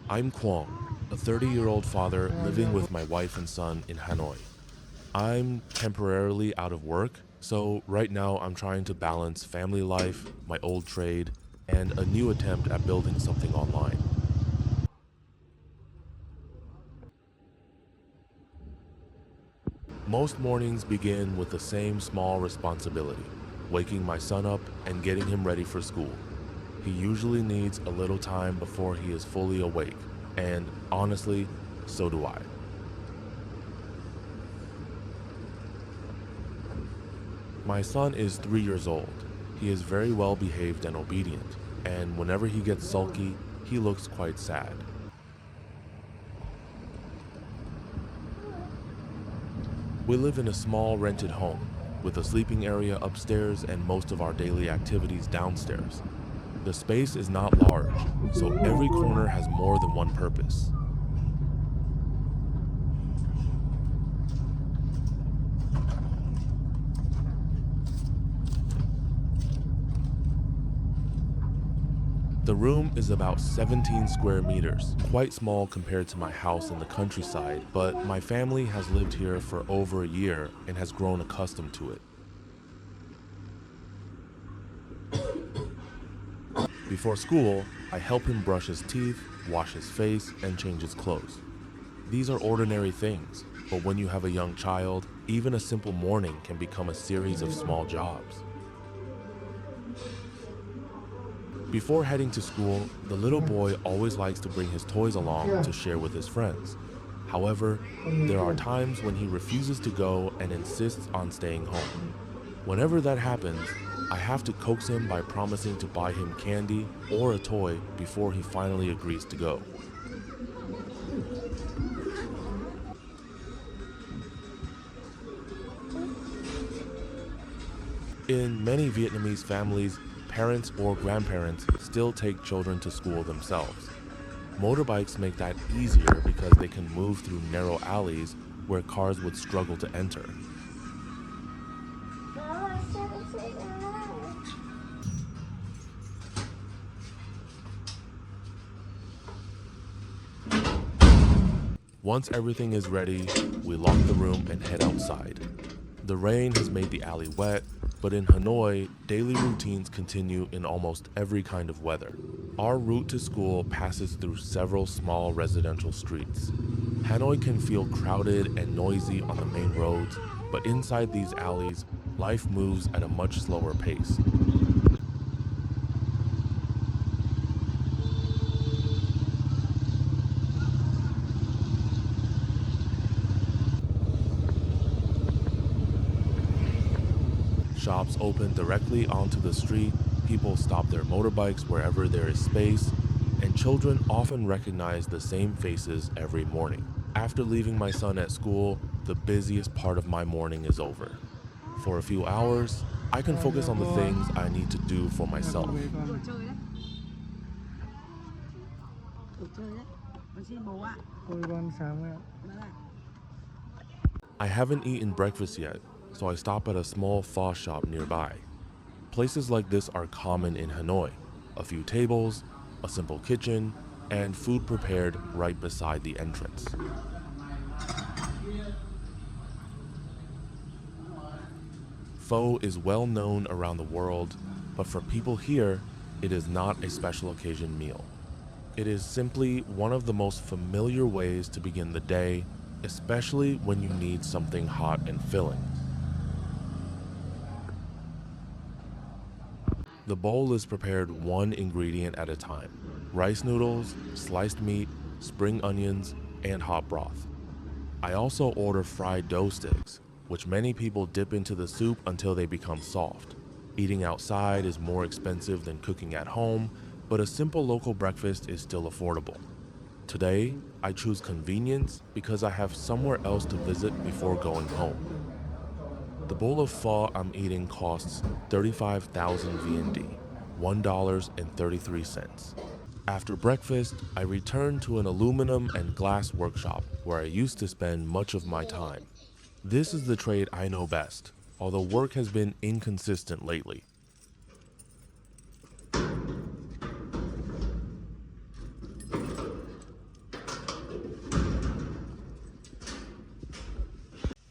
I'm Cuong, a 30-year-old father living with my wife and son in Hanoi. I'm temporarily out of work, so right now I'm trying to balance family life, my old trade, and a new attempt at building something online. Most mornings begin with the same small responsibility, waking my son up and getting him ready for school. He usually needs a little time before he is fully awake, and honestly, so do I. My son is 3 years old. He is very well behaved and obedient, and whenever he gets sulky, he looks quite sad. We live in a small rented home, with a sleeping area upstairs and most of our daily activities downstairs. The space is not large, so every corner has more than one purpose. The room is about 17 square meters, quite small compared to my house in the countryside, but my family has lived here for over a year and has grown accustomed to it. Before school, I help him brush his teeth, wash his face, and change his clothes. These are ordinary things, but when you have a young child, even a simple morning can become a series of small jobs. Before heading to school, the little boy always likes to bring his toys along to share with his friends. However, there are times when he refuses to go and insists on staying home. Whenever that happens, I have to coax him by promising to buy him candy or a toy before he finally agrees to go. In many Vietnamese families, parents or grandparents still take children to school themselves. Motorbikes make that easier because they can move through narrow alleys where cars would struggle to enter. Once everything is ready, we lock the room and head outside. The rain has made the alley wet, but in Hanoi, daily routines continue in almost every kind of weather. Our route to school passes through several small residential streets. Hanoi can feel crowded and noisy on the main roads, but inside these alleys, life moves at a much slower pace. Shops open directly onto the street, people stop their motorbikes wherever there is space, and children often recognize the same faces every morning. After leaving my son at school, the busiest part of my morning is over. For a few hours, I can focus on the things I need to do for myself. I haven't eaten breakfast yet, so I stop at a small pho shop nearby. Places like this are common in Hanoi. A few tables, a simple kitchen, and food prepared right beside the entrance. Pho is well known around the world, but for people here, it is not a special occasion meal. It is simply one of the most familiar ways to begin the day, especially when you need something hot and filling. The bowl is prepared one ingredient at a time: rice noodles, sliced meat, spring onions, and hot broth. I also order fried dough sticks, which many people dip into the soup until they become soft. Eating outside is more expensive than cooking at home, but a simple local breakfast is still affordable. Today, I choose convenience because I have somewhere else to visit before going home. The bowl of pho I'm eating costs 35,000 VND, $1.33. After breakfast, I return to an aluminum and glass workshop where I used to spend much of my time. This is the trade I know best, although work has been inconsistent lately.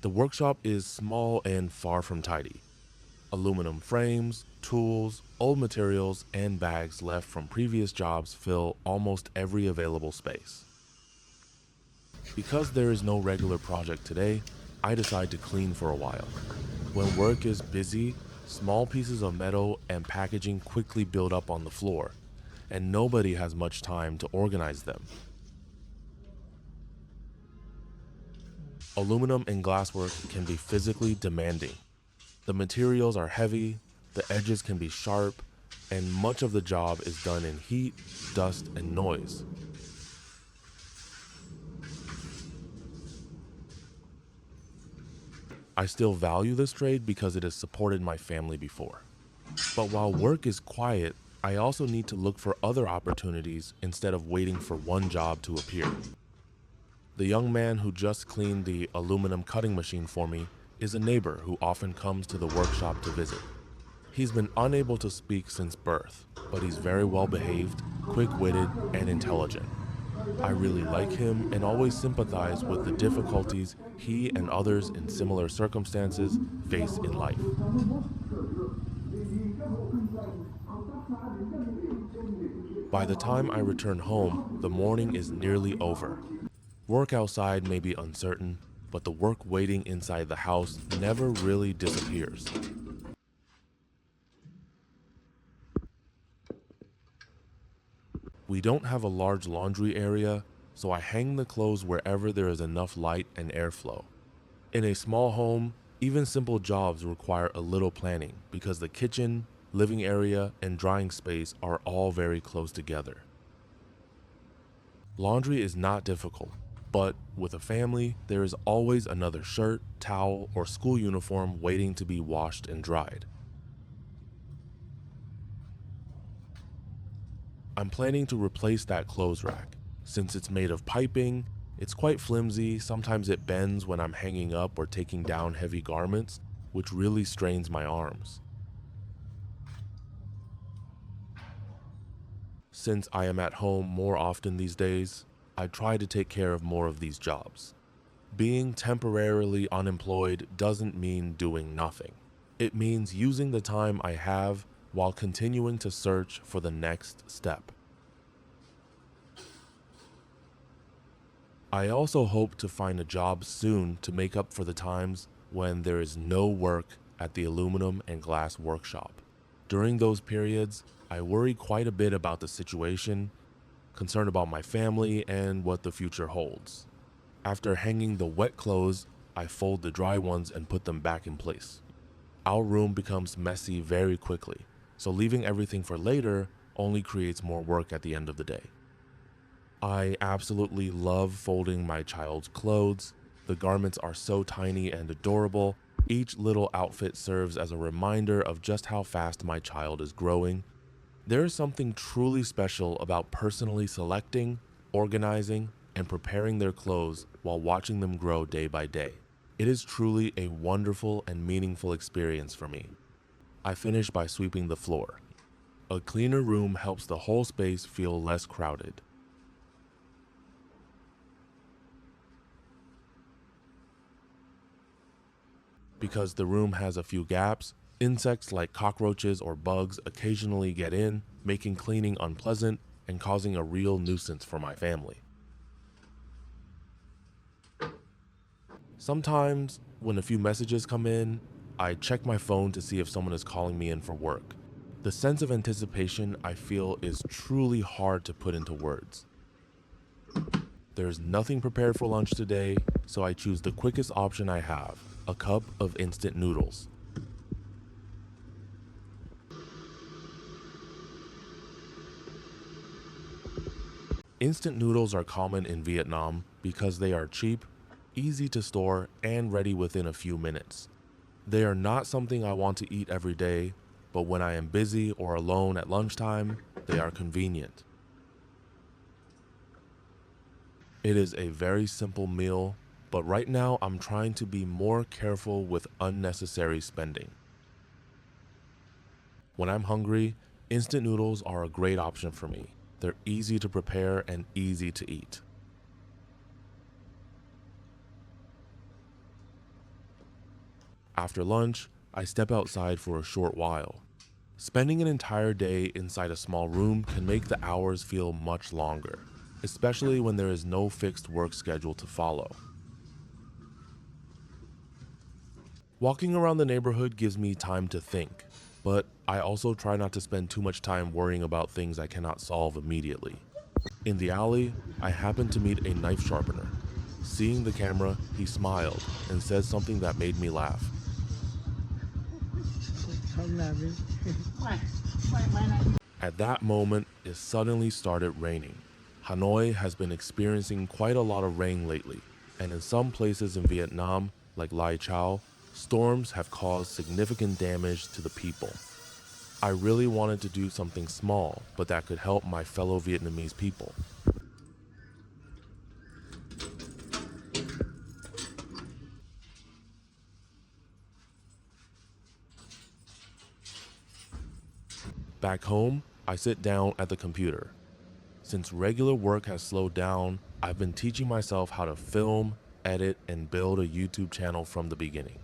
The workshop is small and far from tidy. Aluminum frames, tools, old materials, and bags left from previous jobs fill almost every available space. Because there is no regular project today, I decide to clean for a while. When work is busy, small pieces of metal and packaging quickly build up on the floor, and nobody has much time to organize them. Aluminum and glasswork can be physically demanding. The materials are heavy, the edges can be sharp, and much of the job is done in heat, dust, and noise. I still value this trade because it has supported my family before. But while work is quiet, I also need to look for other opportunities instead of waiting for one job to appear. The young man who just cleaned the aluminum cutting machine for me is a neighbor who often comes to the workshop to visit. He's been unable to speak since birth, but he's very well behaved, quick-witted, and intelligent. I really like him and always sympathize with the difficulties he and others in similar circumstances face in life. By the time I return home, the morning is nearly over. Work outside may be uncertain, but the work waiting inside the house never really disappears. We don't have a large laundry area, so I hang the clothes wherever there is enough light and airflow. In a small home, even simple jobs require a little planning because the kitchen, living area, and drying space are all very close together. Laundry is not difficult, but with a family, there is always another shirt, towel, or school uniform waiting to be washed and dried. I'm planning to replace that clothes rack. Since it's made of piping, it's quite flimsy, sometimes it bends when I'm hanging up or taking down heavy garments, which really strains my arms. Since I am at home more often these days, I try to take care of more of these jobs. Being temporarily unemployed doesn't mean doing nothing. It means using the time I have while continuing to search for the next step. I also hope to find a job soon to make up for the times when there is no work at the aluminum and glass workshop. During those periods, I worry quite a bit about the situation, concerned about my family and what the future holds. After hanging the wet clothes, I fold the dry ones and put them back in place. Our room becomes messy very quickly, so leaving everything for later only creates more work at the end of the day. I absolutely love folding my child's clothes. The garments are so tiny and adorable. Each little outfit serves as a reminder of just how fast my child is growing. There is something truly special about personally selecting, organizing, and preparing their clothes while watching them grow day by day. It is truly a wonderful and meaningful experience for me. I finish by sweeping the floor. A cleaner room helps the whole space feel less crowded. Because the room has a few gaps, insects like cockroaches or bugs occasionally get in, making cleaning unpleasant and causing a real nuisance for my family. Sometimes, when a few messages come in, I check my phone to see if someone is calling me in for work. The sense of anticipation I feel is truly hard to put into words. There's nothing prepared for lunch today, so I choose the quickest option I have, a cup of instant noodles. Instant noodles are common in Vietnam because they are cheap, easy to store, and ready within a few minutes. They are not something I want to eat every day, but when I am busy or alone at lunchtime, they are convenient. It is a very simple meal, but right now I'm trying to be more careful with unnecessary spending. When I'm hungry, instant noodles are a great option for me. They're easy to prepare and easy to eat. After lunch, I step outside for a short while. Spending an entire day inside a small room can make the hours feel much longer, especially when there is no fixed work schedule to follow. Walking around the neighborhood gives me time to think, but I also try not to spend too much time worrying about things I cannot solve immediately. In the alley, I happen to meet a knife sharpener. Seeing the camera, he smiled and said something that made me laugh. At that moment, it suddenly started raining. Hanoi has been experiencing quite a lot of rain lately, and in some places in Vietnam, like Lai Chau, storms have caused significant damage to the people. I really wanted to do something small, but that could help my fellow Vietnamese people. Back home, I sit down at the computer. Since regular work has slowed down, I've been teaching myself how to film, edit, and build a YouTube channel from the beginning.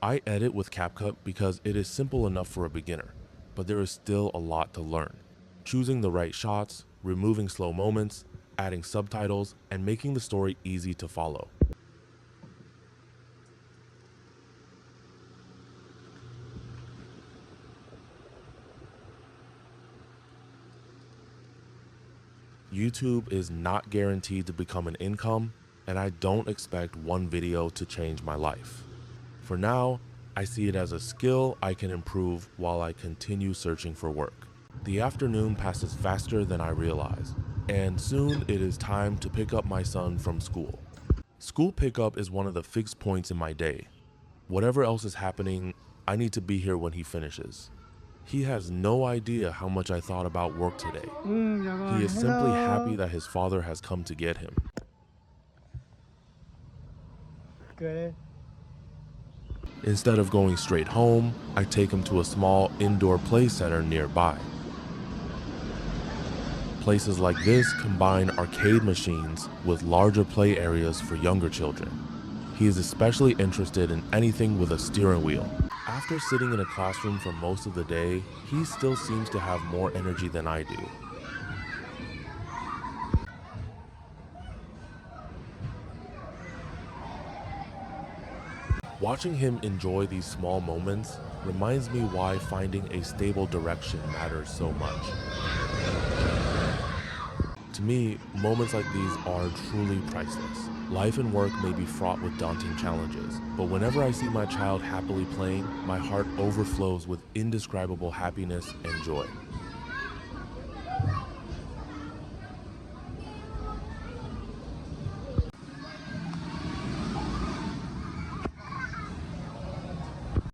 I edit with CapCut because it is simple enough for a beginner, but there is still a lot to learn. Choosing the right shots, removing slow moments, adding subtitles, and making the story easy to follow. YouTube is not guaranteed to become an income, and I don't expect one video to change my life. For now, I see it as a skill I can improve while I continue searching for work. The afternoon passes faster than I realize, and soon it is time to pick up my son from school. School pickup is one of the fixed points in my day. Whatever else is happening, I need to be here when he finishes. He has no idea how much I thought about work today. He is simply happy that his father has come to get him. Instead of going straight home, I take him to a small indoor play center nearby. Places like this combine arcade machines with larger play areas for younger children. He is especially interested in anything with a steering wheel. After sitting in a classroom for most of the day, he still seems to have more energy than I do. Watching him enjoy these small moments reminds me why finding a stable direction matters so much. To me, moments like these are truly priceless. Life and work may be fraught with daunting challenges, but whenever I see my child happily playing, my heart overflows with indescribable happiness and joy.